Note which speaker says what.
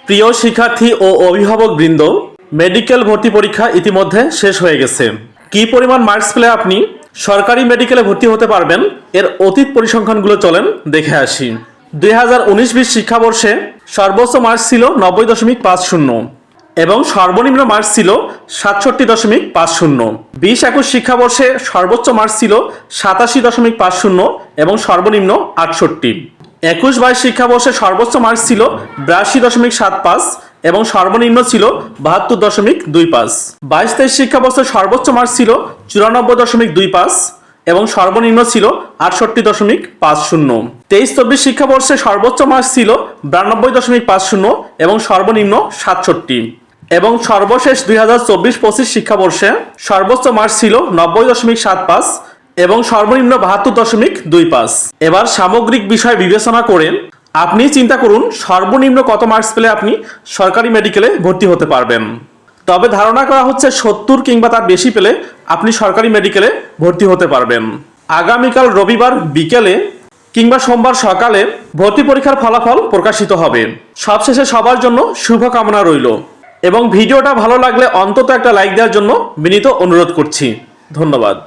Speaker 1: প্রিয় শিক্ষার্থী ও অভিভাবকবৃন্দ, মেডিকেল ভর্তি পরীক্ষা ইতিমধ্যে শেষ হয়ে গেছে। কি পরিমাণ মার্কস পেলে আপনি সরকারি মেডিকেলে ভর্তি হতে পারবেন এর অতীত পরিসংখ্যানগুলো চলেন দেখে আসি। 2019-20 শিক্ষাবর্ষে সর্বোচ্চ মার্কস ছিল 90.50 এবং সর্বনিম্ন মার্কস ছিল 67.50। 20-21 শিক্ষাবর্ষে সর্বোচ্চ মার্কস ছিল 87.50 এবং সর্বনিম্ন 68। 21-22 শিক্ষাবর্ষে সর্বোচ্চ মার্কস ছিল 82.75 এবং সর্বনিম্ন ছিল 72.25। 22-23 শিক্ষাবর্ষে সর্বোচ্চ মার্কস ছিল 94.25 এবং সর্বনিম্ন ছিল 68.50। 23-24 শিক্ষাবর্ষে সর্বোচ্চ মার্কস ছিল 92.50 এবং সর্বনিম্ন 67। এবং সর্বশেষ 2024-25 শিক্ষাবর্ষে সর্বোচ্চ মার্কস ছিল 90.75 এবং সর্বনিম্ন 72.25। এবার সামগ্রিক বিষয় বিবেচনা করে আপনি চিন্তা করুন সর্বনিম্ন কত মার্কস পেলে আপনি সরকারি মেডিকেলে ভর্তি হতে পারবেন। তবে ধারণা করা হচ্ছে 70 কিংবা তার বেশি পেলে আপনি সরকারি মেডিকেলে ভর্তি হতে পারবেন। আগামীকাল রবিবার বিকেলে কিংবা সোমবার সকালে ভর্তি পরীক্ষার ফলাফল প্রকাশিত হবে। সবশেষে সবার জন্য শুভকামনা রইল এবং ভিডিওটা ভালো লাগলে অন্তত একটা লাইক দেওয়ার জন্য বিনীত অনুরোধ করছি। ধন্যবাদ।